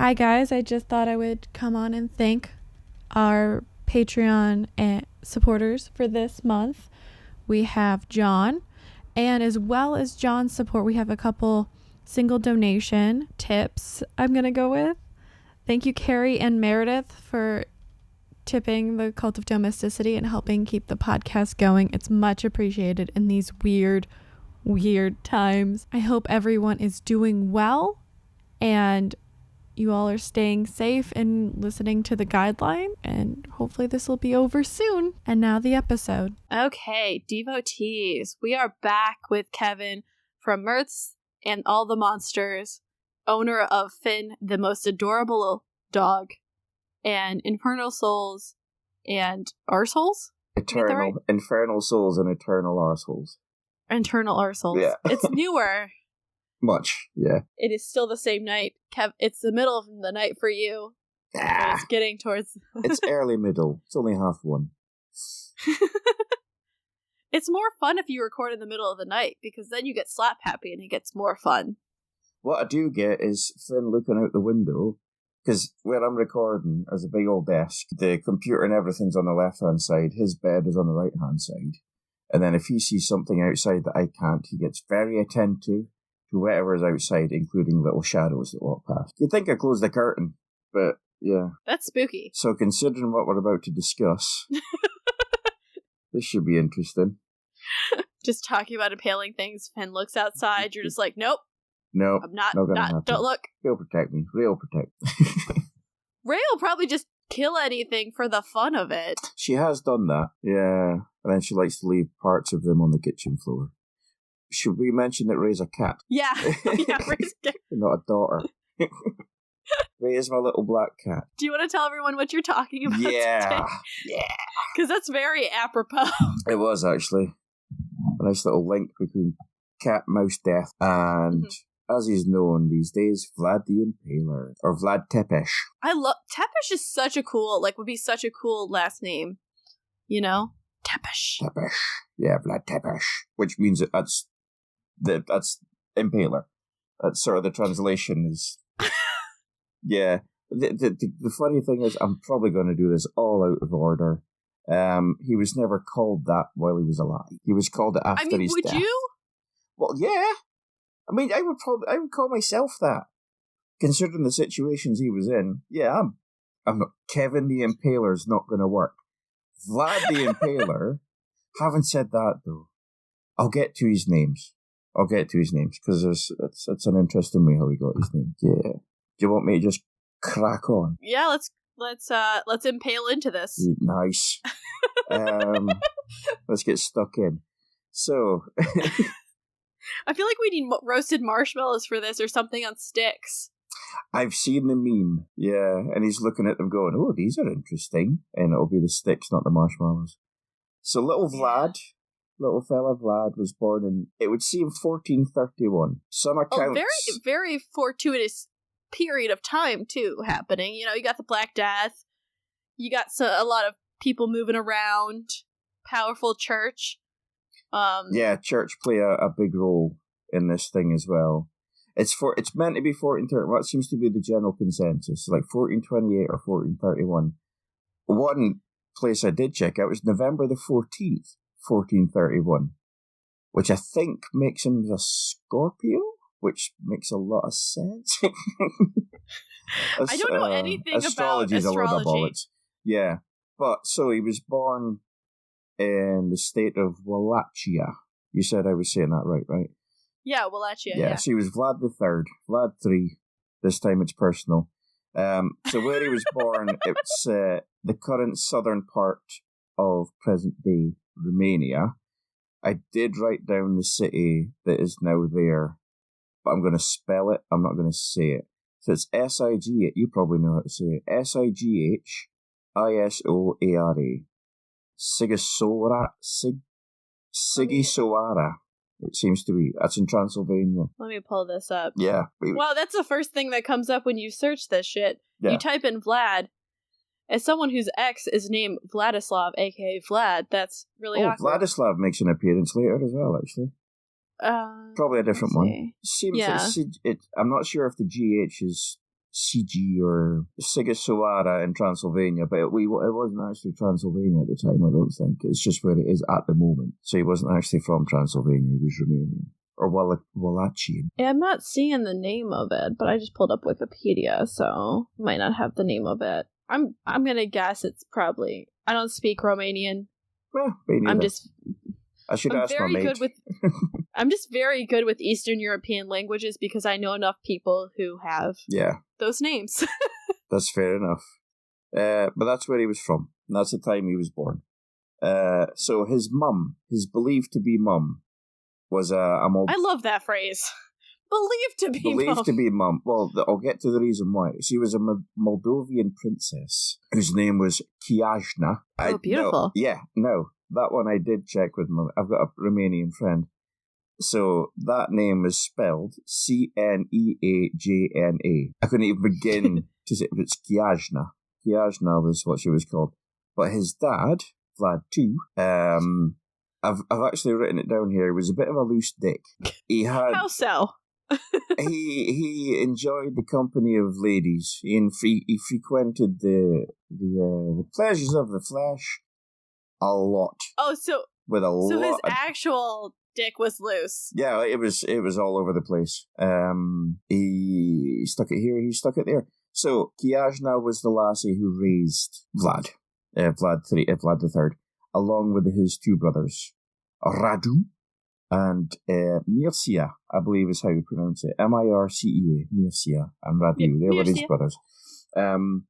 Hi guys, I just thought I would come on and thank our Patreon supporters for this month. We have John, and as well as John's support, we have a couple single donation tips I'm going to go with. Thank you, Carrie and Meredith, for tipping the Cult of Domesticity and helping keep the podcast going. It's much appreciated in these weird times. I hope everyone is doing well and you all are staying safe and listening to the guideline, and hopefully this will be over soon. And now the episode. Okay, devotees, we are back with Kevin from Mirths and all the Monsters, owner of Finn, the most adorable dog, and Infernal Souls and Arseholes? Eternal. Infernal Souls and Eternal Arseholes. Internal Arseholes. Yeah. It's newer. Much, yeah. It is still the same night. Kev, it's the middle of the night for you. It's getting towards... It's early middle. It's only 1:30. It's more fun if you record in the middle of the night, because then you get slap happy and it gets more fun. What I do get is Finn looking out the window, because where I'm recording, there's a big old desk. The computer and everything's on the left-hand side. His bed is on the right-hand side. And then if he sees something outside that I can't, he gets very attentive to whatever is outside, including little shadows that walk past. You'd think I closed the curtain, but yeah. That's spooky. So considering what we're about to discuss, this should be interesting. Just talking about impaling things, Finn looks outside, you're just like, nope. No, I'm not don't look. He'll protect me. Ray'll protect me. Ray will probably just kill anything for the fun of it. She has done that, yeah. And then she likes to leave parts of them on the kitchen floor. Should we mention that Ray's a cat? Yeah, Ray's a cat. Not a daughter. Ray is my little black cat. Do you want to tell everyone what you're talking about today? Yeah. Because that's very apropos. It was, actually. A nice little link between cat mouse death and, as he's known these days, Vlad the Impaler, or Vlad Tepes. I love... Țepeș is such a cool, would be such a cool last name. You know? Țepeș. Țepeș. Yeah, Vlad Tepes. Which means that's Impaler. That's sort of the translation is... Yeah. The funny thing is, I'm probably going to do this all out of order. He was never called that while he was alive. He was called it after his death. Would you? Well, yeah. I mean, I would call myself that, considering the situations he was in. Yeah, I'm not. Kevin the Impaler's not going to work. Vlad the Impaler. Haven't said that though. I'll get to his names because it's an interesting way how he got his name. Yeah. Do you want me to just crack on? Yeah, let's impale into this. Nice. Let's get stuck in. So. I feel like we need roasted marshmallows for this or something on sticks. I've seen the meme, yeah, and he's looking at them going, oh, these are interesting. And it'll be the sticks, not the marshmallows. So little fella Vlad was born in, it would seem, 1431. Some accounts... very, very fortuitous period of time, too, happening. You know, you got the Black Death, you got a lot of people moving around, powerful church. Yeah, church play a big role in this thing as well. It's meant to be 1430. What seems to be the general consensus, like 1428 or 1431. One place I did check out was November the 14th, 1431, which I think makes him a Scorpio, which makes a lot of sense. I don't know anything about astrology. A lot of bollocks. Yeah, but so he was born in the state of Wallachia. You said I was saying that right? Yeah, Wallachia, yeah. So he was Vlad the Third, Vlad III. This time it's personal. So where he was born, it's the current southern part of present-day Romania. I did write down the city that is now there, but I'm going to spell it. I'm not going to say it. So it's S-I-G, you probably know how to say it, Sighisoara. Sighisoara. It seems to be. That's in Transylvania. Let me pull this up. Yeah. Wow, that's the first thing that comes up when you search this shit. Yeah. You type in Vlad. As someone whose ex is named Vladislav, aka Vlad, that's really awkward. Vladislav makes an appearance later as well, actually. Probably a different one. Seems I'm not sure if the GH is Sigi or Sigiswara in Transylvania, but it wasn't actually Transylvania at the time, I don't think. It's just where it is at the moment. So he wasn't actually from Transylvania, he was Romanian. Or Wallachian. Yeah, I'm not seeing the name of it, but I just pulled up Wikipedia, so might not have the name of it. I'm gonna guess it's probably... I don't speak Romanian. Well, I'm just... I should ask my mate. I'm just very good with Eastern European languages because I know enough people who have those names. That's fair enough. But that's where he was from. And that's the time he was born. So his mum, his believed to be mum, was a I love that phrase. Believed to be mum. Believed to be mum. Well, I'll get to the reason why. She was a Moldovan princess whose name was Kiajna. Oh, beautiful. No. That one I did check with my... I've got a Romanian friend. So that name is spelled Cneajna. I couldn't even begin to say it's Kiajna. Kiajna was what she was called. But his dad, Vlad too, I've actually written it down here. He was a bit of a loose dick. He had... How so? he enjoyed the company of ladies. He frequented the pleasures of the flesh a lot. Oh, so his actual dick was loose. Yeah, it was all over the place. He stuck it here, he stuck it there. So Kiajna was the lassie who raised Vlad the Third, along with his two brothers, Radu and Mircea, I believe is how you pronounce it. Mircea, Mircea and Radu. They were his brothers.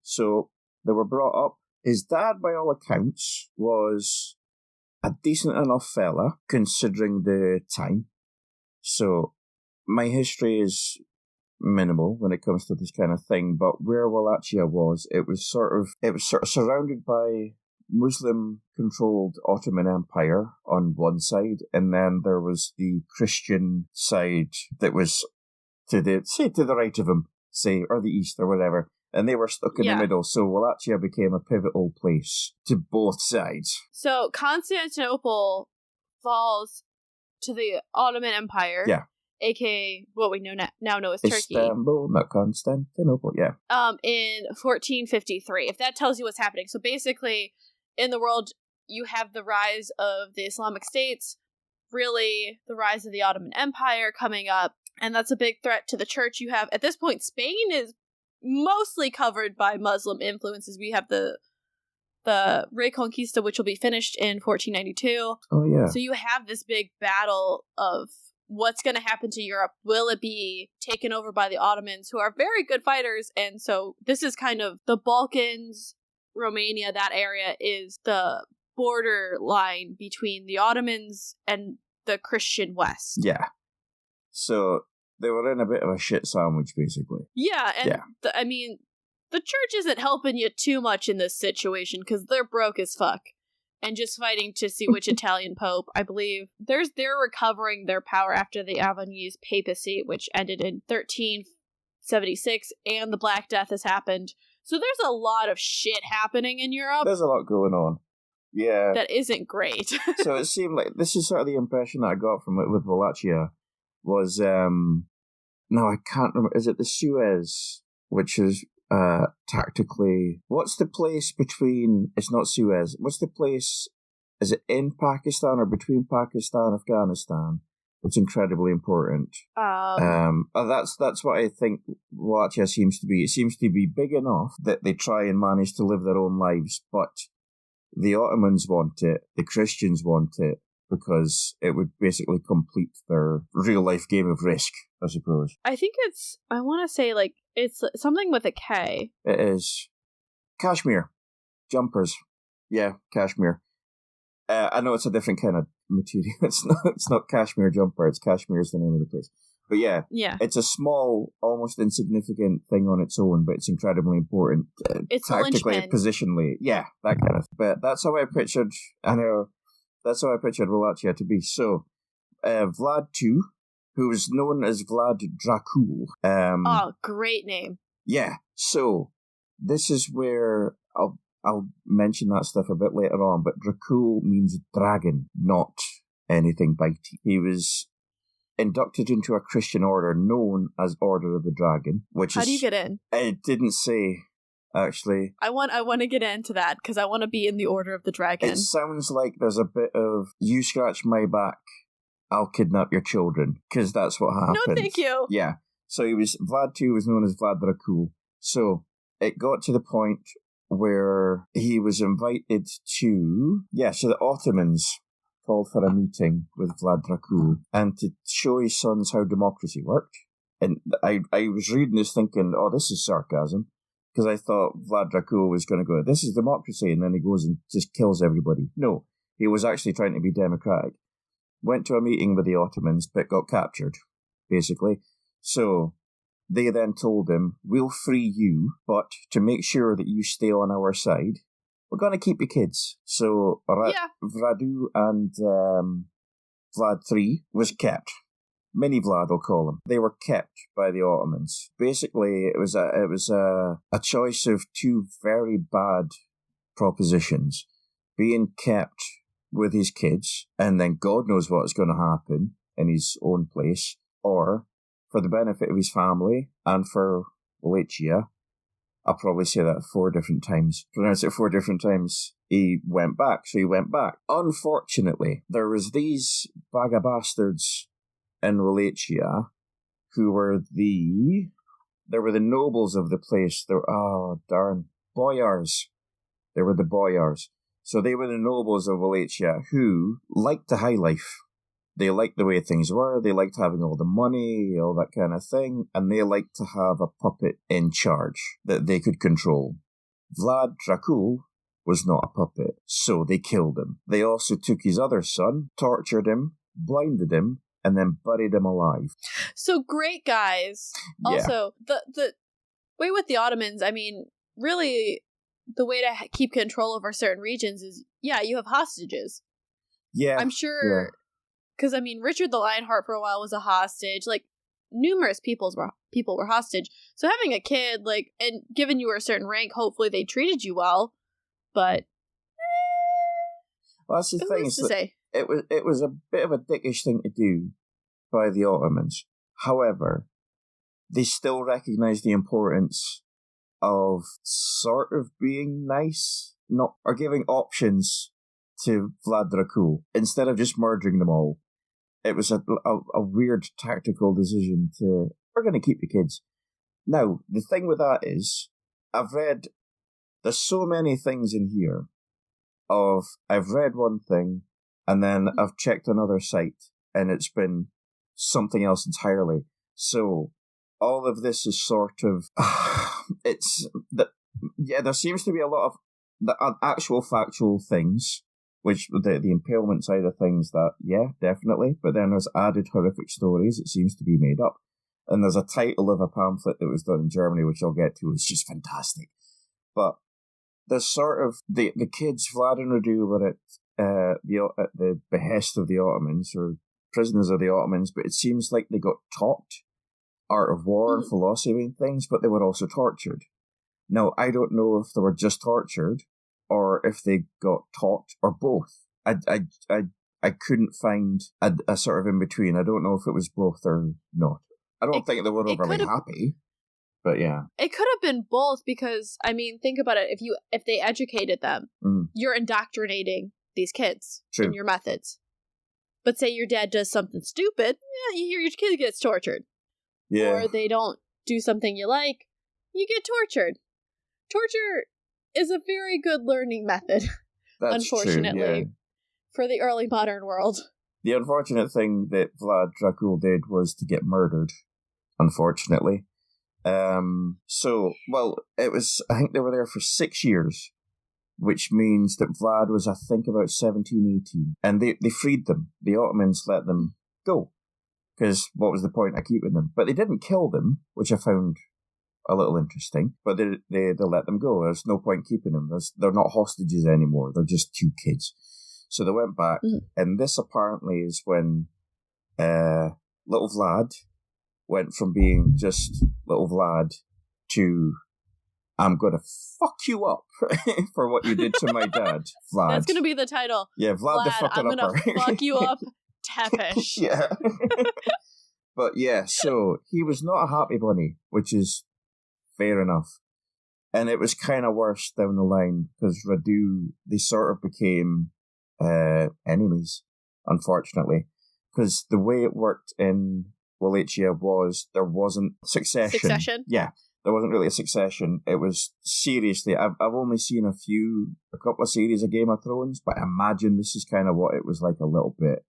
So they were brought up. His dad, by all accounts, was a decent enough fella, considering the time. So, my history is minimal when it comes to this kind of thing, but where Wallachia was, it was sort of surrounded by Muslim-controlled Ottoman Empire on one side, and then there was the Christian side that was to the right of him, or the east, or whatever. And they were stuck in the middle, so Wallachia became a pivotal place to both sides. So Constantinople falls to the Ottoman Empire, aka what we now know as Turkey. Istanbul, not Constantinople, in 1453, if that tells you what's happening. So basically, in the world, you have the rise of the Islamic states, really the rise of the Ottoman Empire coming up, and that's a big threat to the church. You have, at this point, Spain is mostly covered by Muslim influences. We have the Reconquista, which will be finished in 1492. Oh, yeah. So you have this big battle of what's going to happen to Europe. Will it be taken over by the Ottomans, who are very good fighters? And so this is kind of the Balkans, Romania, that area is the border line between the Ottomans and the Christian West. Yeah. So they were in a bit of a shit sandwich, basically. Yeah, and the church isn't helping you too much in this situation because they're broke as fuck and just fighting to see which Italian pope, I believe. They're recovering their power after the Avignon papacy, which ended in 1376, and the Black Death has happened. So there's a lot of shit happening in Europe. There's a lot going on. Yeah. That isn't great. So it seemed like, this is sort of the impression that I got from it with Wallachia, was, no, I can't remember, is it the Suez, which is tactically, what's the place between, it's not Suez, what's the place, is it in Pakistan or between Pakistan and Afghanistan? It's incredibly important. That's what I think Wallachia seems to be. It seems to be big enough that they try and manage to live their own lives, but the Ottomans want it, the Christians want it, because it would basically complete their real-life game of Risk, I suppose. I think I want to say, it's something with a K. It is. Cashmere. Jumpers. Yeah, cashmere. I know it's a different kind of material. It's not cashmere jumper, it's Kashmir is the name of the place. But yeah, it's a small, almost insignificant thing on its own, but it's incredibly important. It's tactically, positionally. Yeah, that kind of. But that's how I pictured, Wallachia to be. So, Vlad II, who was known as Vlad Dracul. Great name. Yeah, so this is where I'll mention that stuff a bit later on, but Dracul means dragon, not anything bitey. He was inducted into a Christian order known as Order of the Dragon, which How do you get in? It didn't say, actually. I want to get into that, because I want to be in the Order of the Dragon. It sounds like there's a bit of, you scratch my back, I'll kidnap your children, because that's what happened. No, thank you. Yeah. So Vlad 2 was known as Vlad Dracul. So it got to the point where he was invited to, so the Ottomans called for a meeting with Vlad Dracul and to show his sons how democracy worked. And I was reading this thinking, oh, this is sarcasm, because I thought Vlad Dracul was going to go, this is democracy, and then he goes and just kills everybody. No, he was actually trying to be democratic. Went to a meeting with the Ottomans, but got captured, basically. So they then told him, we'll free you, but to make sure that you stay on our side, we're going to keep your kids. So Vladu and Vlad III was kept. Mini Vlad, I'll call him. They were kept by the Ottomans. Basically, it was a choice of two very bad propositions. Being kept with his kids, and then God knows what's going to happen in his own place, or for the benefit of his family and for Wallachia. I'll probably say that 4 different times. Pronounce it 4 different times. He went back. So he went back. Unfortunately, there was these bag of bastards in Wallachia who were the nobles of the place. Boyars. They were the boyars. So they were the nobles of Wallachia who liked the high life. They liked the way things were. They liked having all the money, all that kind of thing. And they liked to have a puppet in charge that they could control. Vlad Dracul was not a puppet, so they killed him. They also took his other son, tortured him, blinded him, and then buried him alive. So great, guys. Yeah. Also, the way with the Ottomans, I mean, really, the way to keep control over certain regions is, you have hostages. Yeah. I'm sure... Because, I mean, Richard the Lionheart for a while was a hostage. Like, numerous people were hostage. So having a kid, like, and given you were a certain rank, hopefully they treated you well. But, well, that's the thing. To say. It was a bit of a dickish thing to do by the Ottomans. However, they still recognise the importance of sort of being nice, or giving options to Vlad Dracul instead of just murdering them all. It was a weird tactical decision we're going to keep the kids. Now, the thing with that is, there's so many things in here I've read one thing and then I've checked another site and it's been something else entirely. So all of this is sort of, there seems to be a lot of the actual factual things, which the impalement side of things definitely. But then there's added horrific stories. It seems to be made up. And there's a title of a pamphlet that was done in Germany, which I'll get to. It's just fantastic. But there's sort of the kids, Vlad and Radu, were at the behest of the Ottomans, or prisoners of the Ottomans. But it seems like they got taught art of war and philosophy and things, but they were also tortured. Now, I don't know if they were just tortured or if they got taught, or both. I couldn't find a sort of in between. I don't know if it was both or not. I don't think they were overly happy, but yeah. It could have been both because, I mean, think about it. If they educated them, you're indoctrinating these kids in your methods. But say your dad does something stupid, you hear your kid gets tortured. Yeah. Or they don't do something you like, you get tortured. Torture is a very good learning method, That's unfortunately, true, yeah. for the early modern world. The unfortunate thing that Vlad Dracul did was to get murdered, unfortunately. I think they were there for 6 years, which means that Vlad was, I think, about 17, 18. And they freed them. The Ottomans let them go, because what was the point of keeping them? But they didn't kill them, which I found a little interesting, but they let them go. There's no point keeping them. They're not hostages anymore. They're just 2 kids. So they went back, and this apparently is when little Vlad went from being just little Vlad to, I'm going to fuck you up for what you did to my dad, Vlad. That's going to be the title. Yeah, Vlad the fucking I'm going to fuck you up, Țepeș. Yeah. But yeah, so he was not a happy bunny, which is fair enough. And it was kind of worse down the line because Radu, they sort of became enemies, unfortunately. Because the way it worked in Wallachia was there wasn't succession. Succession? Yeah, there wasn't really a succession. It was seriously, I've only seen a couple of series of Game of Thrones, but I imagine this is kind of what it was like a little bit.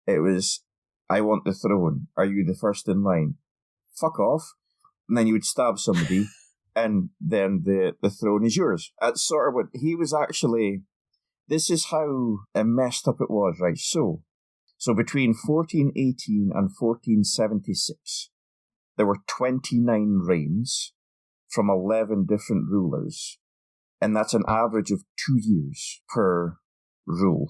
It was, I want the throne. Are you the first in line? Fuck off. And then you would stab somebody, and then the throne is yours. That's sort of what he was actually. This is how messed up it was, right? So between 1418 and 1476, there were 29 reigns from 11 different rulers, and that's an average of 2 years per rule.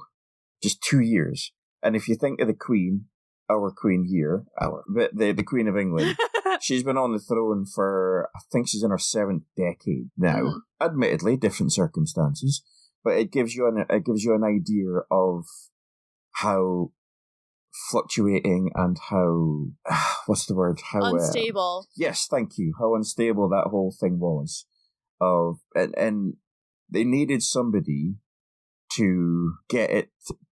Just 2 years. And if you think of the Queen, our Queen here, the Queen of England, she's been on the throne for, I think she's in her 7th decade now. Mm. Admittedly, different circumstances, but it gives you an idea of how fluctuating and how what's the word? How unstable. Yes, thank you. How unstable that whole thing was. And they needed somebody to get it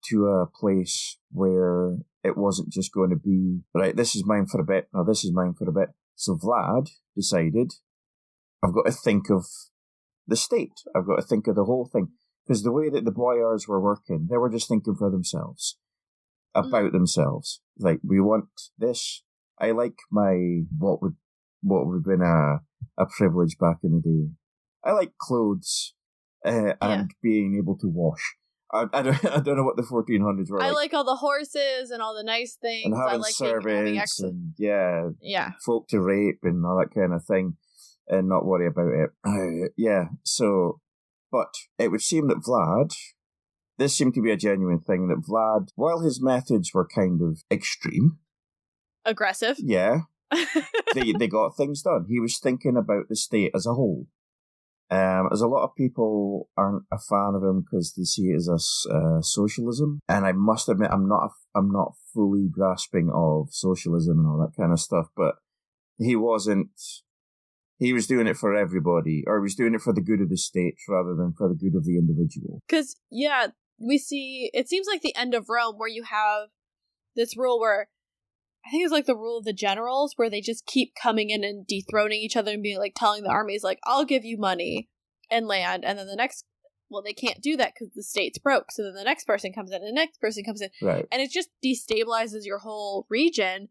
to a place where it wasn't just going to be, right, this is mine for a bit, no, this is mine for a bit. So Vlad decided, I've got to think of the state. I've got to think of the whole thing. Because the way that the boyars were working, they were just thinking for themselves, about themselves. Like, we want this. I like my, what would have been a privilege back in the day. I like clothes and being able to wash. I don't know what the 1400s were like. I like all the horses and all the nice things. And having I like servants and folk to rape and all that kind of thing, and not worry about it. So, but it would seem that Vlad, this seemed to be a genuine thing, that Vlad, while his methods were kind of extreme, aggressive, they got things done. He was thinking about the state as a whole. As a lot of people aren't a fan of him because they see it as a socialism, and I must admit I'm not fully grasping of socialism and all that kind of stuff. But he wasn't. He was doing it for everybody, or he was doing it for the good of the state rather than for the good of the individual. Because we see it seems like the end of Rome, where you have this rule where I think it's like the rule of the generals, where they just keep coming in and dethroning each other and being like telling the armies like, I'll give you money and land, and then the next, well, they can't do that because the state's broke. So then the next person comes in, and the next person comes in, right? And it just destabilizes your whole region.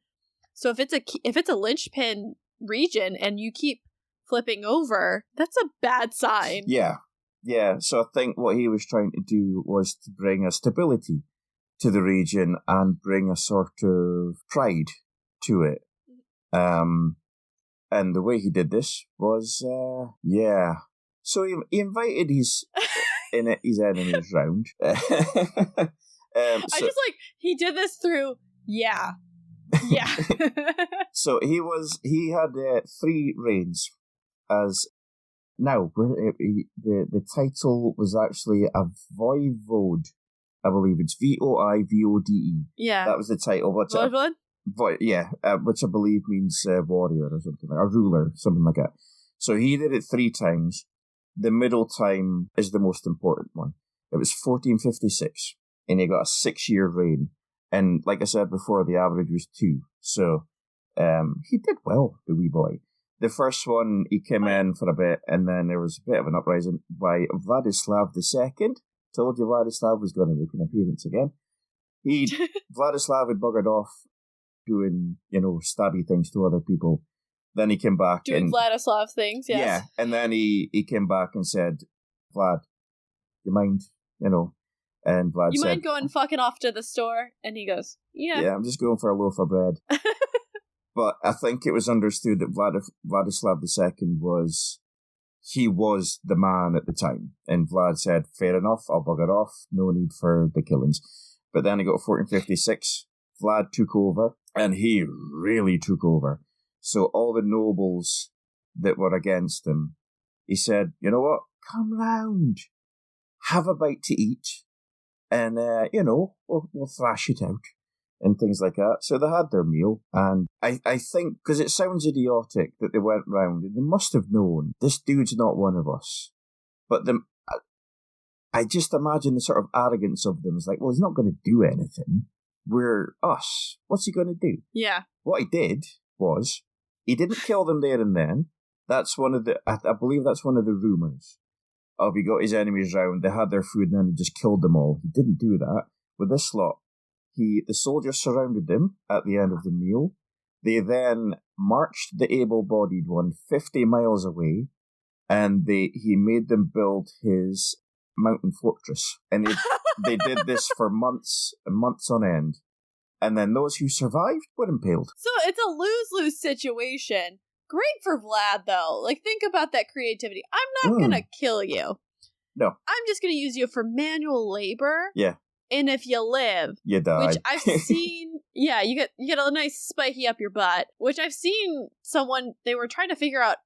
So if it's a linchpin region and you keep flipping over, that's a bad sign. Yeah. So I think what he was trying to do was to bring a stability to the region and bring a sort of pride to it. And the way he did this was, So he invited his enemies round. I just like, he did this through, So he had 3 reigns as, now, the title was actually a voivode. I believe it's Voivode. Yeah. That was the title. Voivode? Which I believe means warrior or something, like a ruler, something like that. So he did it 3 times. The middle time is the most important one. It was 1456, and he got a 6-year reign. And like I said before, the average was 2. So he did well, the wee boy. The first one, he came in for a bit, and then there was a bit of an uprising by Vladislav II. Told you Vladislav was going to make an appearance again. Vladislav had buggered off doing, stabby things to other people. Then he came back. Doing Vladislav things, yes. Yeah, and then he came back and said, Vlad, you mind, and Vlad you said, mind going fucking off to the store? And he goes, yeah. Yeah, I'm just going for a loaf of bread. But I think it was understood that Vladislav II was the man at the time. And Vlad said, fair enough, I'll bugger off. No need for the killings. But then he got 1456. Vlad took over, and he really took over. So all the nobles that were against him, he said, you know what? Come round. Have a bite to eat. And, we'll thrash it out. and things like that. So they had their meal, and I think, because it sounds idiotic that they went round, and they must have known, this dude's not one of us. But I just imagine the sort of arrogance of them is like, well, he's not going to do anything. We're us. What's he going to do? Yeah. What he did was, he didn't kill them there and then. That's one of the, I believe that's one of the rumours. Of he got his enemies round, they had their food, and then he just killed them all. He didn't do that. With this lot, the soldiers surrounded them at the end of the meal. They then marched the able-bodied one 50 miles away, and he made them build his mountain fortress. And they did this for months and months on end. And then those who survived were impaled. So it's a lose-lose situation. Great for Vlad, though. Like, think about that creativity. I'm not gonna kill you. No. I'm just gonna use you for manual labor. Yeah. And if you live, you die. Which I've seen, yeah, you get a nice spiky up your butt. Which I've seen someone, they were trying to figure out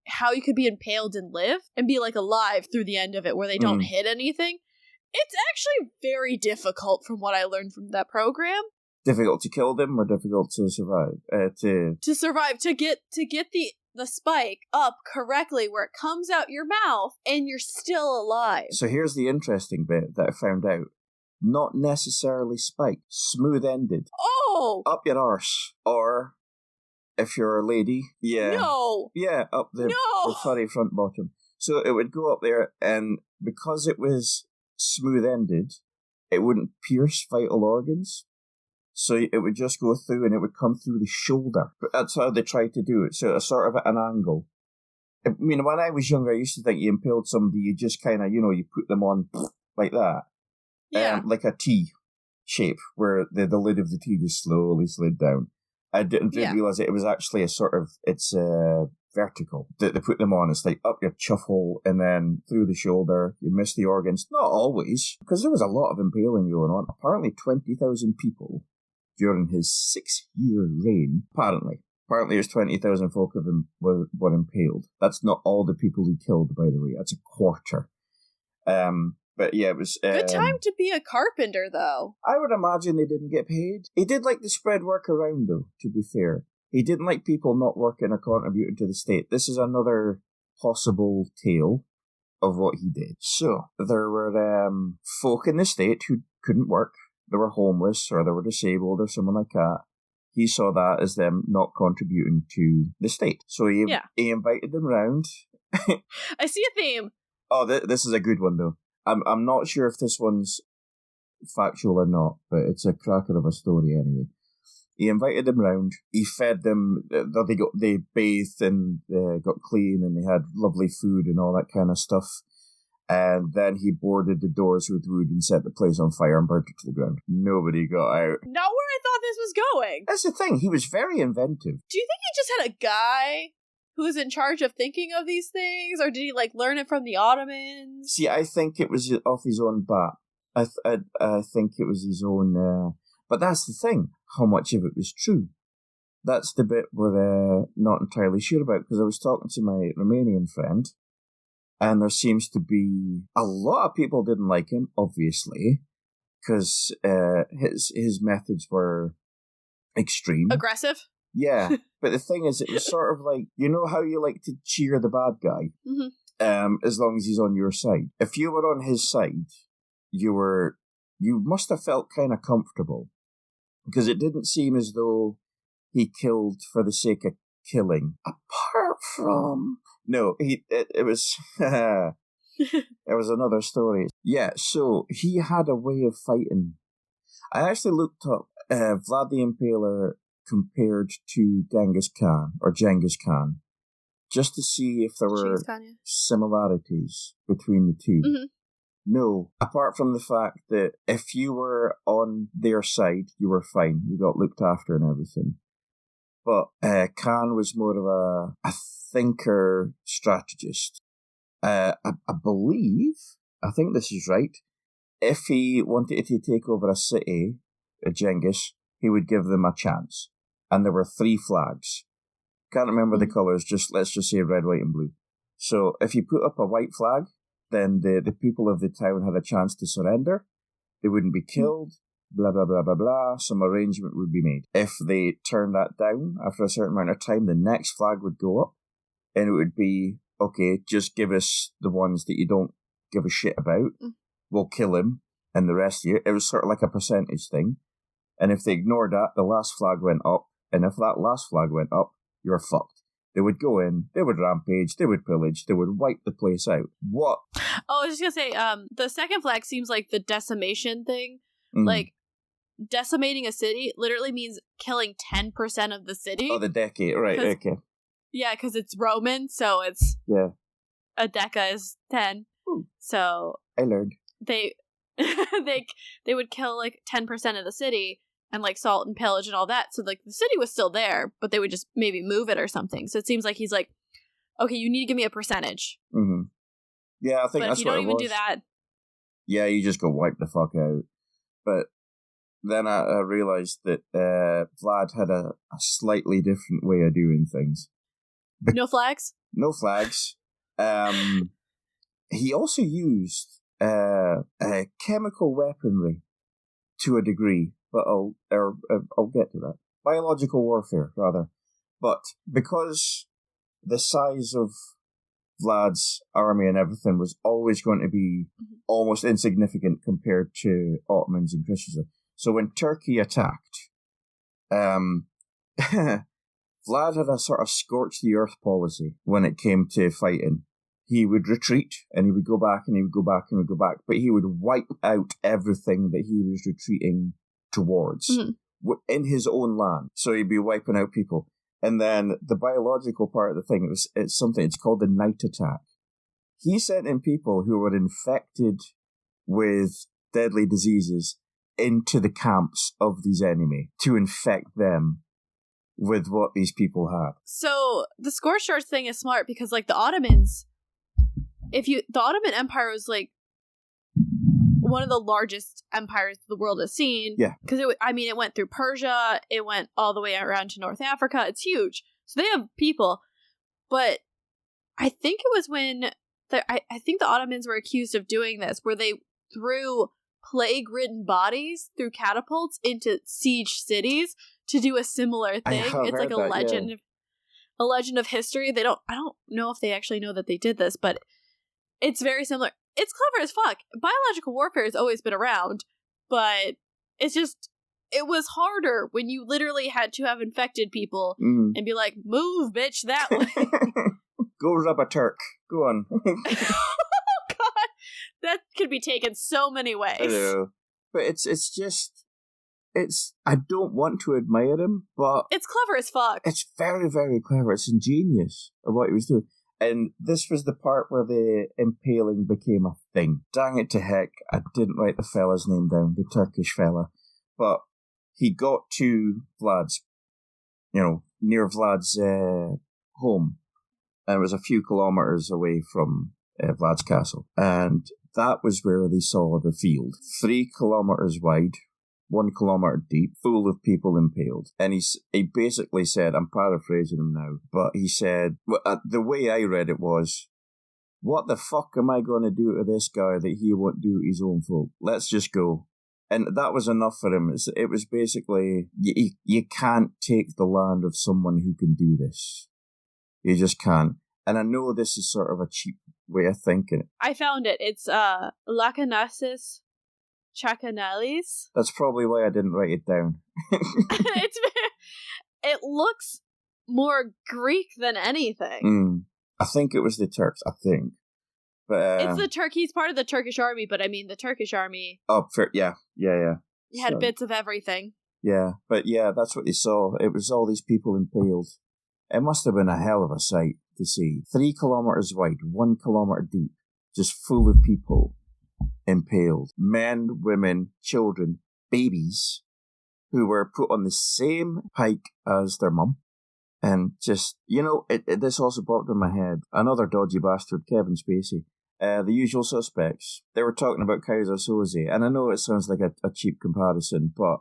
how you could be impaled and live and be like alive through the end of it, where they don't hit anything. It's actually very difficult, from what I learned from that program. Difficult to kill them or difficult to survive? To survive, to get the spike up correctly where it comes out your mouth and you're still alive. So here's the interesting bit that I found out. Not necessarily spiked, smooth-ended. Oh! Up your arse. Or, if you're a lady, yeah. No! Yeah, up the furry front bottom. So it would go up there, and because it was smooth-ended, it wouldn't pierce vital organs. So it would just go through, and it would come through the shoulder. But that's how they tried to do it. So it's sort of at an angle. I mean, when I was younger, I used to think you impaled somebody, you just kind of, you put them on like that. Yeah. Like a T shape, where the lid of the T just slowly slid down. I didn't realise it was actually it's vertical. They put them on, it's like up your chuff hole, and then through the shoulder, you miss the organs. Not always, because there was a lot of impaling going on. Apparently 20,000 people during his 6-year reign, apparently there's 20,000 folk of them were impaled. That's not all the people he killed, by the way. That's a quarter. But yeah, it was... good time to be a carpenter, though. I would imagine they didn't get paid. He did like to spread work around, though, to be fair. He didn't like people not working or contributing to the state. This is another possible tale of what he did. So, there were folk in the state who couldn't work. They were homeless, or they were disabled, or something like that. He saw that as them not contributing to the state. So he invited them round. I see a theme. Oh, this is a good one, though. I'm not sure if this one's factual or not, but it's a cracker of a story anyway. He invited them round. He fed them. They bathed and got clean, and they had lovely food and all that kind of stuff. And then he boarded the doors with wood and set the place on fire and burnt it to the ground. Nobody got out. Not where I thought this was going. That's the thing. He was very inventive. Do you think he just had a guy who was in charge of thinking of these things, or did he learn it from the Ottomans? See, I think it was off his own bat. I think it was his own. But that's the thing. How much of it was true? That's the bit we're not entirely sure about, because I was talking to my Romanian friend. And there seems to be a lot of people didn't like him, obviously, because his methods were extreme. Aggressive? Yeah, but the thing is, it was sort of like, how you like to cheer the bad guy, as long as he's on your side. If you were on his side, you must have felt kind of comfortable, because it didn't seem as though he killed for the sake of killing. Apart from... No, it was it was another story. Yeah, so he had a way of fighting. I actually looked up Vlad the Impaler compared to Genghis Khan, just to see if there were similarities between the two. Mm-hmm. No, apart from the fact that if you were on their side, you were fine. You got looked after and everything. But Khan was more of a thinker strategist. I think this is right, if he wanted to take over a city, Genghis, he would give them a chance. And there were 3 flags. Can't remember the colours, let's just say red, white and blue. So if you put up a white flag, then the people of the town had a chance to surrender. They wouldn't be killed. blah, blah, blah, blah, blah, some arrangement would be made. If they turned that down after a certain amount of time, the next flag would go up, and it would be, okay, just give us the ones that you don't give a shit about. We'll kill him, and the rest of you. It was sort of like a percentage thing. And if they ignored that, the last flag went up, and if that last flag went up, you're fucked. They would go in, they would rampage, they would pillage, they would wipe the place out. What? Oh, I was just gonna say, the second flag seems like the decimation thing. Like, decimating a city literally means killing 10% of the city. Oh, the decade, right, okay. Yeah, because it's Roman, so it's... Yeah. A deca is 10. So... I learned. They would kill, like, 10% of the city, and, like, salt and pillage and all that. So, like, the city was still there, but they would just maybe move it or something. So it seems like he's like, okay, you need to give me a percentage. Yeah, I think but that's what it was. But if you don't even do that... Yeah, you just go wipe the fuck out. But then I realised that Vlad had a slightly different way of doing things. No flags? No flags. He also used chemical weaponry to a degree. But I'll get to that. Biological warfare, rather. But because the size of Vlad's army and everything was always going to be almost insignificant compared to Ottomans and Christians. So when Turkey attacked, Vlad had a sort of scorch-the-earth policy when it came to fighting. He would retreat, and he would go back, and he would go back, and he would go back, but he would wipe out everything that he was retreating towards in his own land. So he'd be wiping out people. And then the biological part of the thing, it's called the night attack. He sent in people who were infected with deadly diseases into the camps of these enemy to infect them with what these people had. So the scorched earth thing is smart because, like, the Ottomans, the Ottoman Empire was like one of the largest empires the world has seen. Yeah. Because it went through Persia, it went all the way around to North Africa. It's huge. So they have people. But I think it was when I think the Ottomans were accused of doing this, where they threw plague-ridden bodies through catapults into siege cities to do a similar thing. It's like a legend. Yeah. A legend of history. I don't know if they actually know that they did this, but it's very similar. It's clever as fuck. Biological warfare has always been around, but it's just, it was harder when you literally had to have infected people and be like, move, bitch, that way. Go rub a Turk. Go on. Oh, God. That could be taken so many ways. I know. But it's I don't want to admire him, but... It's clever as fuck. It's very, very clever. It's ingenious of what he was doing. And this was the part where the impaling became a thing. Dang it to heck, I didn't write the fella's name down, the Turkish fella. But he got to Vlad's, near Vlad's home. And it was a few kilometres away from Vlad's castle. And that was where they saw the field. 3 kilometres wide, 1 kilometre deep, full of people impaled. And he basically said, I'm paraphrasing him now, but he said, the way I read it was, what the fuck am I going to do to this guy that he won't do to his own folk? Let's just go. And that was enough for him. It was basically, you can't take the land of someone who can do this. You just can't. And I know this is sort of a cheap way of thinking. I found it. It's Lacanasis Chakanalis. That's probably why I didn't write it down. It looks more Greek than anything. I think it was the Turks, But it's the Turk. He's part of the Turkish army, but I mean the Turkish army. Oh, fair, yeah. You had bits of everything. Yeah, but yeah, that's what they saw. It was all these people impaled. It must have been a hell of a sight to see. 3 kilometres wide, 1 kilometre deep, just full of people impaled. Men, women, children, babies, who were put on the same pike as their mum. And just, this also popped in my head. Another dodgy bastard, Kevin Spacey. The Usual Suspects. They were talking about Kaiser Soze, and I know it sounds like a cheap comparison, but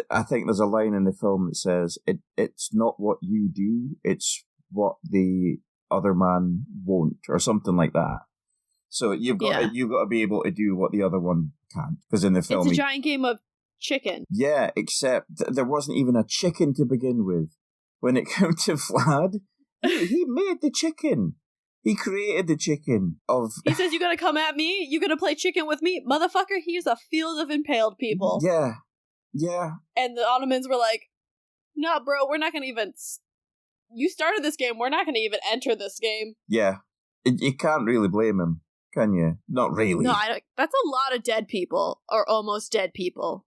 I think there's a line in the film that says, it's not what you do, it's what the other man won't, or something like that. So you've got to be able to do what the other one can't. Because in the film, it's a giant game of chicken. Yeah, except there wasn't even a chicken to begin with. When it came to Vlad, he made the chicken. He created the chicken of... He says, you gonna come at me? You gonna play chicken with me? Motherfucker, here's a field of impaled people. Yeah. Yeah. And the Ottomans were like, no, bro, we're not gonna even... You started this game, we're not gonna even enter this game. Yeah. You can't really blame him, can you? Not really. No, that's a lot of dead people, or almost dead people.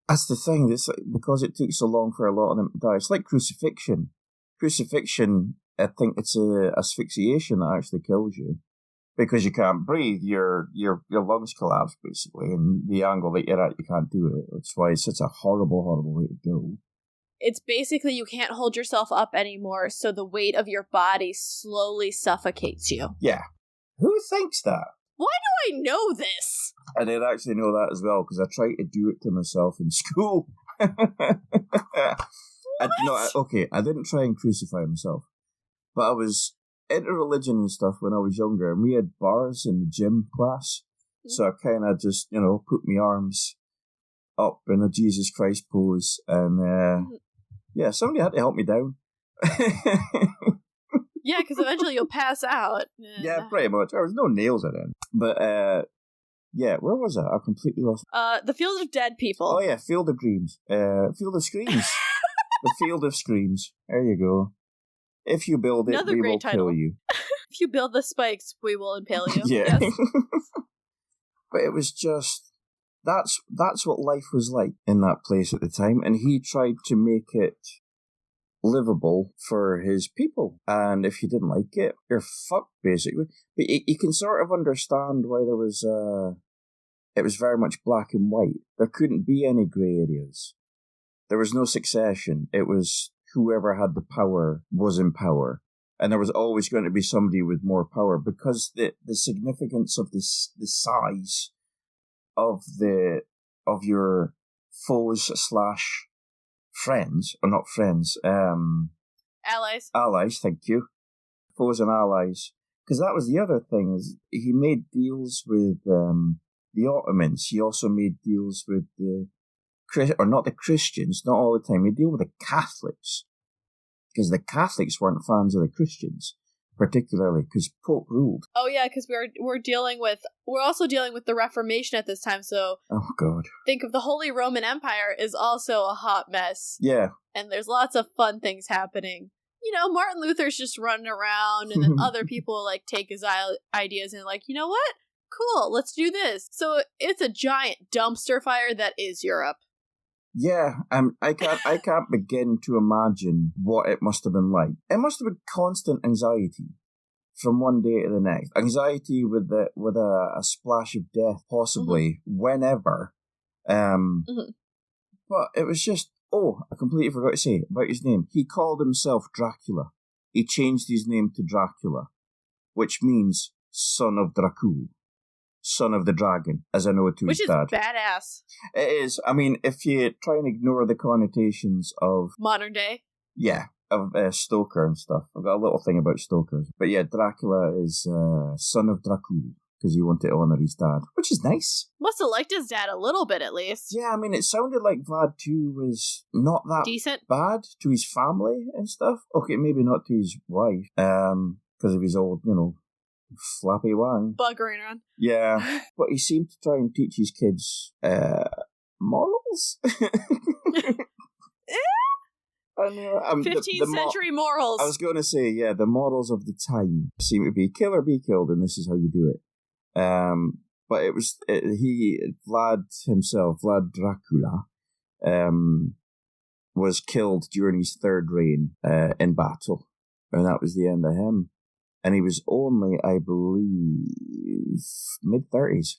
That's the thing, because it took so long for a lot of them to die. It's like crucifixion. Crucifixion, I think it's asphyxiation that actually kills you. Because you can't breathe, your lungs collapse, basically, and the angle that you're at, you can't do it. That's why it's such a horrible, horrible way to go. It's basically you can't hold yourself up anymore, so the weight of your body slowly suffocates you. Yeah. Who thinks that? Why do I know this? I did actually know that as well, because I tried to do it to myself in school. I didn't try and crucify myself. But I was into religion and stuff when I was younger, and we had bars in the gym class. Mm-hmm. So I kind of just, put my arms up in a Jesus Christ pose, and somebody had to help me down. Yeah, because eventually you'll pass out. Yeah, pretty much. There was no nails in it. But, where was I? I completely lost. The Field of Dead People. Oh, yeah, Field of Dreams. Field of Screams. The Field of Screams. There you go. If you build it, we will kill you. If you build the spikes, we will impale you. Yeah. Yes. But it was just... That's what life was like in that place at the time. And he tried to make it livable for his people, and if you didn't like it, you're fucked, basically. But you can sort of understand why there was it was very much black and white. There couldn't be any grey areas. There was no succession. It was whoever had the power was in power, and there was always going to be somebody with more power, because the significance of the size of your foes / friends, or not friends, allies. Allies, thank you. Foes and allies. Because that was the other thing, is he made deals with the Ottomans. He also made deals with not the Christians, not all the time. He deal with the Catholics. Because the Catholics weren't fans of the Christians, particularly because Pope ruled. Oh yeah, because we're also dealing with the Reformation at this time, so oh god, think of the Holy Roman Empire is also a hot mess. Yeah. And there's lots of fun things happening. Martin Luther's just running around, and then other people take his ideas and you know what? Cool, let's do this. So it's a giant dumpster fire that is Europe. Yeah, I can't begin to imagine what it must have been like. It must have been constant anxiety from one day to the next. Anxiety with a splash of death, possibly, whenever. But it was just, I completely forgot to say about his name. He called himself Dracula. He changed his name to Dracula, which means son of Dracul. Son of the Dragon, as I know it to his dad. Which is badass. It is. I mean, if you try and ignore the connotations of... modern day? Yeah, of Stoker and stuff. I've got a little thing about Stokers. But yeah, Dracula is son of Dracul, because he wanted to honour his dad, which is nice. Must have liked his dad a little bit, at least. Yeah, I mean, it sounded like Vlad too was not that decent, bad to his family and stuff. Okay, maybe not to his wife, because of his old, flappy wang. Buggering around. Yeah. But he seemed to try and teach his kids morals. 15th century morals. I was going to say, yeah, the morals of the time seem to be kill or be killed, and this is how you do it. But it was Vlad himself, Vlad Dracula, was killed during his third reign in battle, and that was the end of him. And he was only, I believe, mid-30s.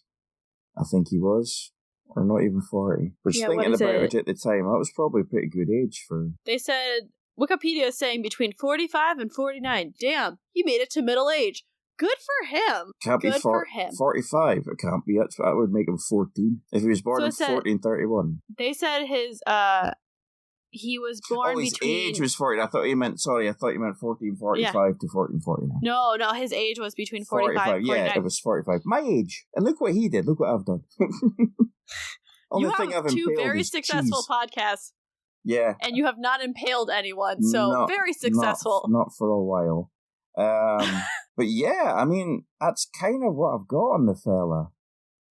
I think he was. Or not even 40. Which, thinking about it at the time, that was probably a pretty good age for... They said, Wikipedia is saying between 45 and 49. Damn, he made it to middle age. Good for him. Can't be for him. 45. It can't be. That would make him 14. If he was born in 1431. They said he was born his between... age was 40. I thought you meant 1445 to 1449. No, his age was between 45 and 49. Yeah, it was 45. My age. And look what he did. Look what I've done. Only you thing have I've two impaled very is successful cheese. podcasts, Yeah. and you have not impaled anyone, so Not- very successful. Not for a while. But yeah, I mean, that's kind of what I've got on the fella.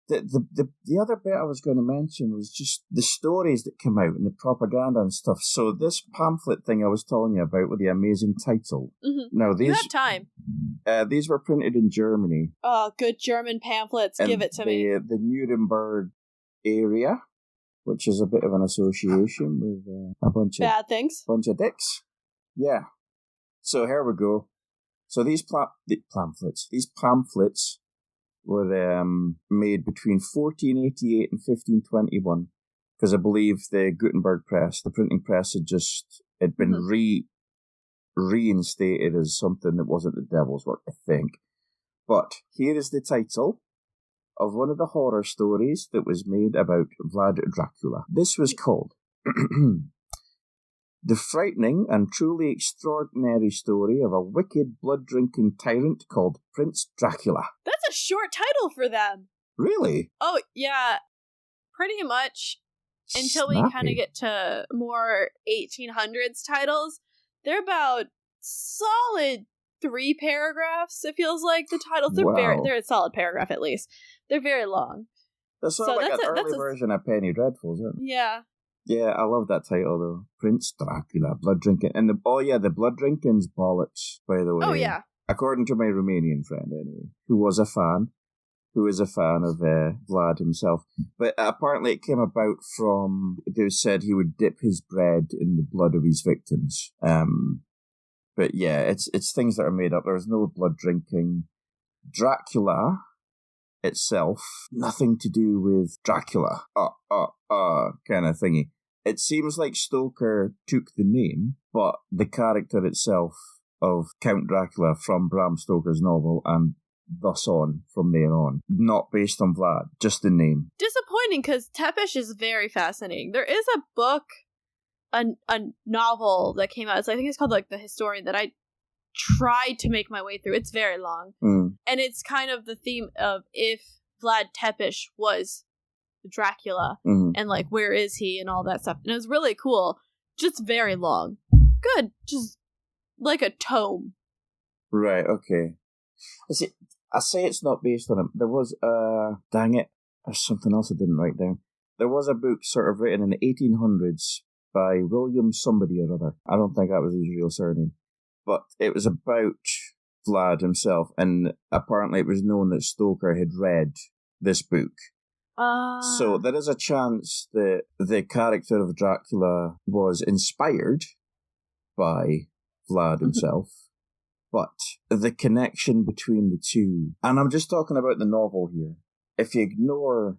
The other bit I was going to mention was just the stories that come out and the propaganda and stuff. So this pamphlet thing I was telling you about with the amazing title. Mm-hmm. Now You have time. these were printed in Germany. Oh, good German pamphlets. Give it to me. The Nuremberg area, which is a bit of an association with a bunch of Bad things. bunch of dicks. Yeah. So here we go. So these pamphlets were made between 1488 and 1521, because I believe the Gutenberg press, the printing press, had been reinstated as something that wasn't the devil's work, I think. But here is the title of one of the horror stories that was made about Vlad Dracula. This was called The Frightening and Truly Extraordinary Story of a Wicked Blood-Drinking Tyrant Called Prince Dracula. That's a short title for them. Really? Oh, yeah. Pretty much until we kind of get to more 1800s titles. They're about solid 3 paragraphs, it feels like, the titles. They're a solid paragraph, at least. They're very long. That's sort of like an early version of Penny Dreadful, isn't it? Yeah. Yeah, I love that title, though. Prince Dracula, blood drinking. And the blood drinking's bollocks, by the way. Oh, yeah. According to my Romanian friend, anyway, who is a fan of Vlad himself. But apparently it came about from, they said he would dip his bread in the blood of his victims. But yeah, it's things that are made up. There's no blood drinking. Dracula itself, nothing to do with Dracula. Kind of thingy. It seems like Stoker took the name, but the character itself of Count Dracula from Bram Stoker's novel and thus on from there on. Not based on Vlad, just the name. Disappointing, because Țepeș is very fascinating. There is a book, a novel that came out. I think it's called like The Historian, that I tried to make my way through. It's very long. And it's kind of the theme of if Vlad Tepes was Dracula and like where is he and all that stuff. And it was really cool. Just very long. Good. Just like a tome. Right, okay. I say it's not based on him. There was dang it, there's something else I didn't write down. There was a book sort of written in the 1800s by William somebody or other. I don't think that was his real surname. But it was about Vlad himself, and apparently it was known that Stoker had read this book. So there is a chance that the character of Dracula was inspired by Vlad himself, but the connection between the two, and I'm just talking about the novel here, if you ignore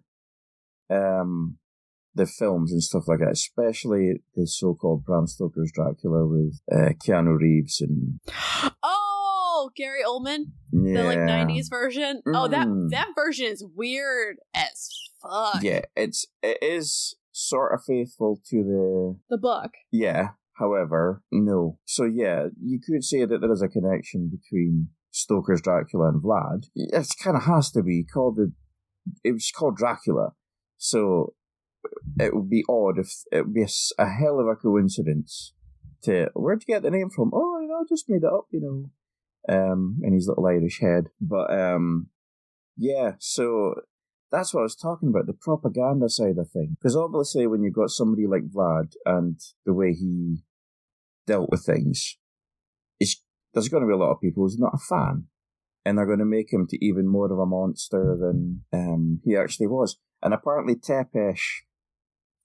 the films and stuff like that, especially the so-called Bram Stoker's Dracula with Keanu Reeves and... Oh, Gary Oldman? Yeah. The like 90s version? Oh, that version is weird as fuck. Yeah, it is sort of faithful to the book. Yeah, however, no. So yeah, you could say that there is a connection between Stoker's Dracula and Vlad. It kind of has to be it was called Dracula, so it would be odd if it would be a hell of a coincidence to, where'd you get the name from? Oh, I just made it up, in his little Irish head. But yeah, so that's what I was talking about, the propaganda side of things. Because obviously when you've got somebody like Vlad and the way he dealt with things, there's going to be a lot of people who's not a fan, and they're going to make him to even more of a monster than he actually was. And apparently Țepeș,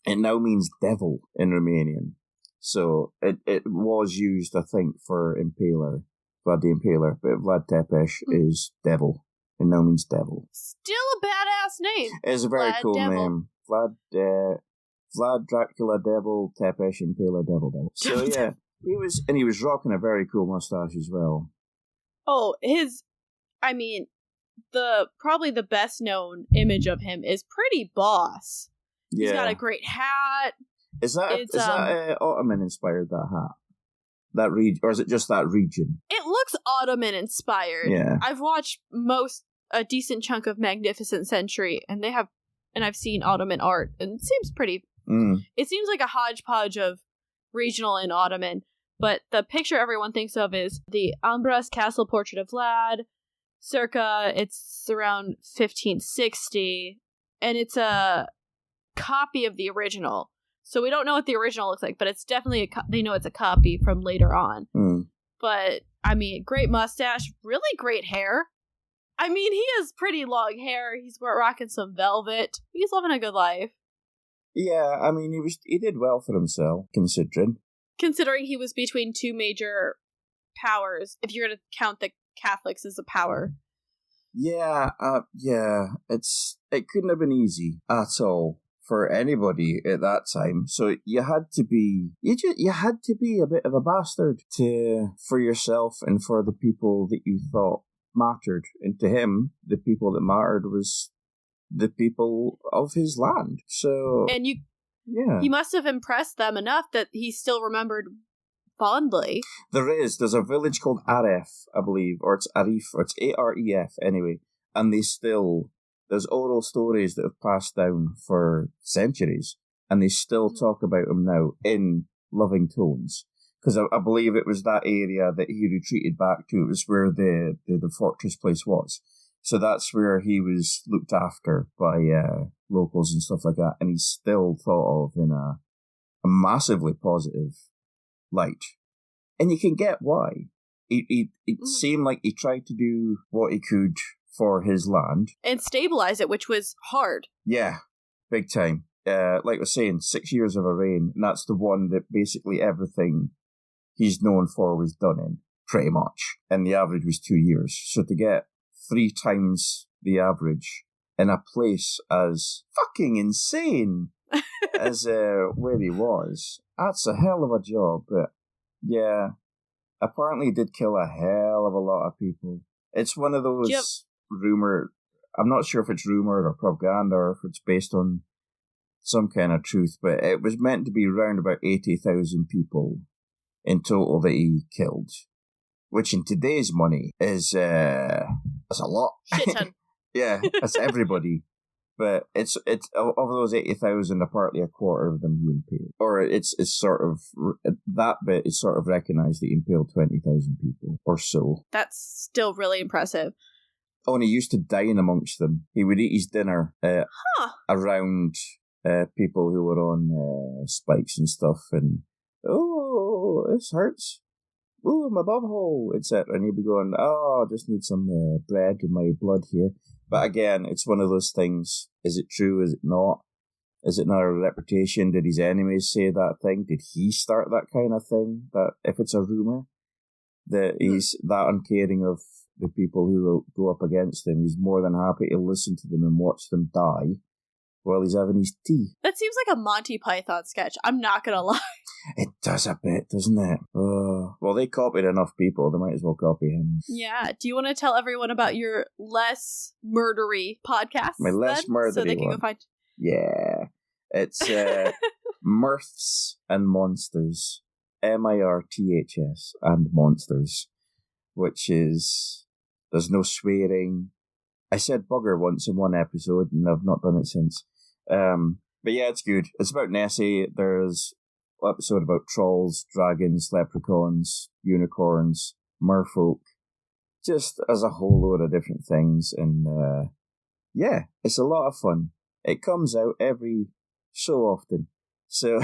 it now means devil in Romanian. So it was used, I think, for Impaler, Vlad the Impaler, but Vlad Tepes is devil. It now means devil. Still a badass name. It's a very cool name. Vlad Dracula Devil, Țepeș Impaler Devil. So yeah, he was rocking a very cool mustache as well. Oh, probably the best known image of him is Pretty Boss. Yeah. He's got a great hat. Is that Ottoman inspired, that hat? That region, or is it just that region? It looks Ottoman inspired. Yeah. I've watched a decent chunk of Magnificent Century, and they have and I've seen Ottoman art, and it seems pretty... It seems like a hodgepodge of regional and Ottoman, but the picture everyone thinks of is the Ambras Castle Portrait of Vlad, it's around 1560, and it's a copy of the original. So we don't know what the original looks like, but it's definitely they know it's a copy from later on. But, I mean, great mustache, really great hair. I mean, he has pretty long hair. He's rocking some velvet. He's living a good life. Yeah, I mean, he did well for himself, considering. Considering he was between two major powers, if you're going to count the Catholics as a power. Yeah, it couldn't have been easy at all for anybody at that time. So you had to be a bit of a bastard for yourself and for the people that you thought mattered. And to him, the people that mattered was the people of his land. So, and he must have impressed them enough that he still remembered fondly. There's a village called Aref, I believe, or it's Arif, or it's Aref anyway, and there's oral stories that have passed down for centuries, and they still talk about him now in loving tones. Because I believe it was that area that he retreated back to. It was where the fortress place was. So that's where he was looked after by locals and stuff like that, and he's still thought of in a massively positive light. And you can get why. It seemed like he tried to do what he could for his land. And stabilize it, which was hard. Yeah, big time. Like I was saying, 6 years of a reign, and that's the one that basically everything he's known for was done in, pretty much. And the average was 2 years. So to get 3 times the average in a place as fucking insane as where he was, that's a hell of a job. But yeah, apparently he did kill a hell of a lot of people. It's one of those rumor. I'm not sure if it's rumor or propaganda or if it's based on some kind of truth, but it was meant to be around about 80,000 people in total that he killed, which in today's money is that's a lot. Shit ton. Yeah, that's everybody. But it's of those 80,000, apparently a quarter of them he impaled, or it's sort of that bit is sort of recognised that he impaled 20,000 people or so. That's still really impressive. Oh, and he used to dine amongst them. He would eat his dinner around people who were on spikes and stuff, and this hurts. Oh, my bumhole, etc. And he'd be going, I just need some bread in my blood here. But again, it's one of those things. Is it true? Is it not? Is it not a reputation? Did his enemies say that thing? Did he start that kind of thing? That if it's a rumour, that he's that uncaring of the people who will go up against him, he's more than happy to listen to them and watch them die while he's having his tea. That seems like a Monty Python sketch. I'm not going to lie. It does a bit, doesn't it? Well, they copied enough people. They might as well copy him. Yeah. Do you want to tell everyone about your less murdery podcast? My less murdery so they can one. go find. Yeah. It's Mirths and Monsters. Mirths and Monsters. Which is... There's no swearing. I said bugger once in one episode, and I've not done it since. But yeah, it's good. It's about Nessie. There's an episode about trolls, dragons, leprechauns, unicorns, merfolk. Just as a whole load of different things. And yeah, it's a lot of fun. It comes out every so often. So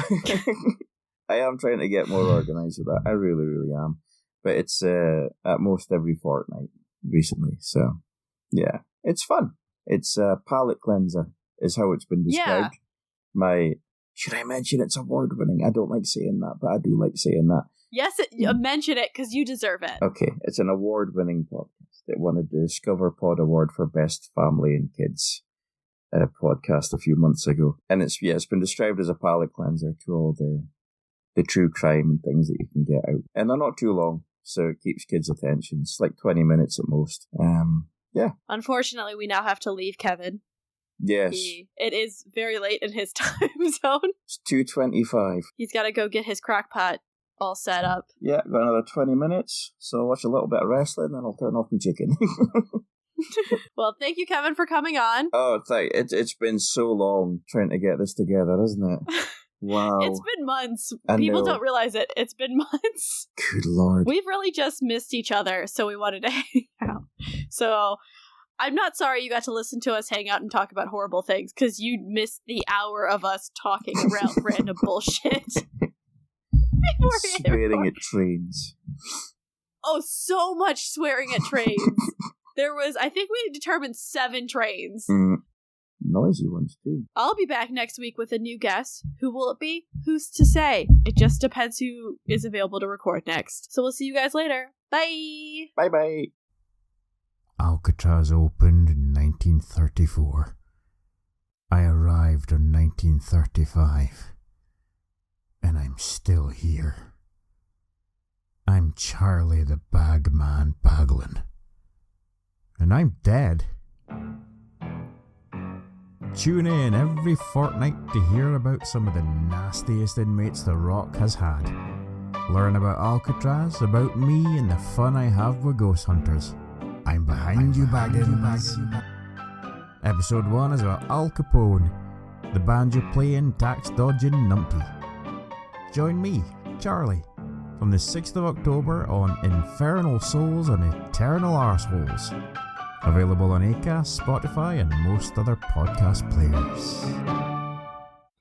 I am trying to get more organised with that. I really, really am. But it's at most every fortnight recently. So yeah, it's fun. It's a palate cleanser is how it's been described. Yeah. Should I mention it's award-winning? I don't like saying that, but I do like saying that. Yes, mention it because you deserve it. Okay, it's an award-winning podcast. It won a Discover Pod Award for Best Family and Kids podcast a few months ago. And it's been described as a palate cleanser to all the true crime and things that you can get out. And they're not too long, so it keeps kids' attention. It's like 20 minutes at most. Yeah. Unfortunately, we now have to leave Kevin. Yes. It is very late in his time zone. It's 2:25. He's got to go get his crock pot all set up. Yeah, got another 20 minutes, so I'll watch a little bit of wrestling, then I'll turn off my chicken. Well, thank you, Kevin, for coming on. Oh, it's been so long trying to get this together, isn't it? Wow. It's been months. I People know. don't realize it. It's been months. Good Lord. We've really just missed each other, so we wanted to hang out. So I'm not sorry you got to listen to us hang out and talk about horrible things, because you missed the hour of us talking around random bullshit. Swearing at trains. Oh, so much swearing at trains. There was, I think we determined 7 trains. Noisy ones, too. I'll be back next week with a new guest. Who will it be? Who's to say? It just depends who is available to record next. So we'll see you guys later. Bye! Bye-bye. Alcatraz opened in 1934. I arrived in 1935. And I'm still here. I'm Charlie the Bagman Baglin. And I'm dead. Tune in every fortnight to hear about some of the nastiest inmates the Rock has had. Learn about Alcatraz, about me, and the fun I have with ghost hunters. I'm behind you, Baggins. Episode 1 is about Al Capone, the banjo-playing, tax-dodging numpty. Join me, Charlie, from the 6th of October on Infernal Souls and Eternal Arseholes. Available on Acast, Spotify, and most other podcast players.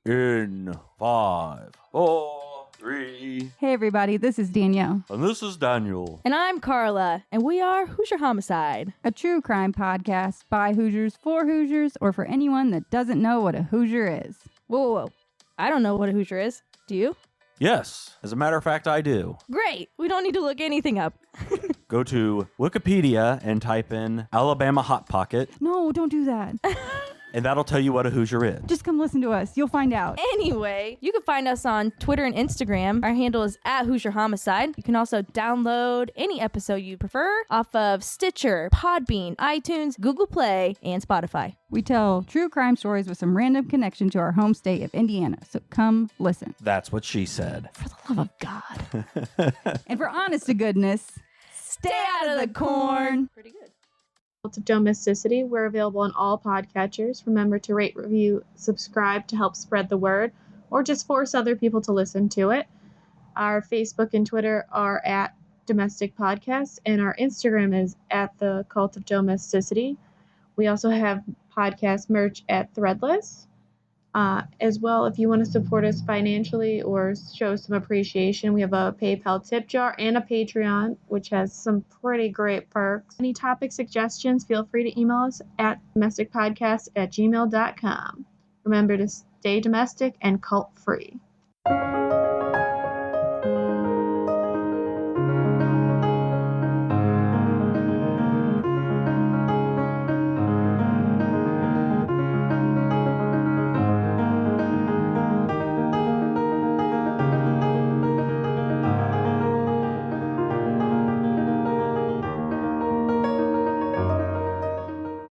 In 5, 4, 3. Hey everybody, this is Danielle. And this is Daniel. And I'm Carla, and we are Hoosier Homicide. A true crime podcast by Hoosiers for Hoosiers, or for anyone that doesn't know what a Hoosier is. Whoa. I don't know what a Hoosier is. Do you? Yes, as a matter of fact, I do. Great. We don't need to look anything up. Go to Wikipedia and type in Alabama Hot Pocket, No, don't do that. and that'll tell you what a Hoosier is. Just come listen to us. You'll find out. Anyway, you can find us on Twitter and Instagram. Our handle is @Hoosier Homicide. You can also download any episode you prefer off of Stitcher, Podbean, iTunes, Google Play, and Spotify. We tell true crime stories with some random connection to our home state of Indiana, so come listen. That's what she said. For the love of God. And for honest to goodness, Stay out of the corn. Pretty good. Cult of Domesticity. We're available on all podcatchers. Remember to rate, review, subscribe to help spread the word, or just force other people to listen to it. Our Facebook and Twitter are @Domestic Podcasts, and our Instagram is @The Cult of Domesticity. We also have podcast merch at Threadless. As well, if you want to support us financially or show some appreciation, we have a PayPal tip jar and a Patreon, which has some pretty great perks. Any topic suggestions, feel free to email us at domesticpodcast@gmail.com. Remember to stay domestic and cult-free.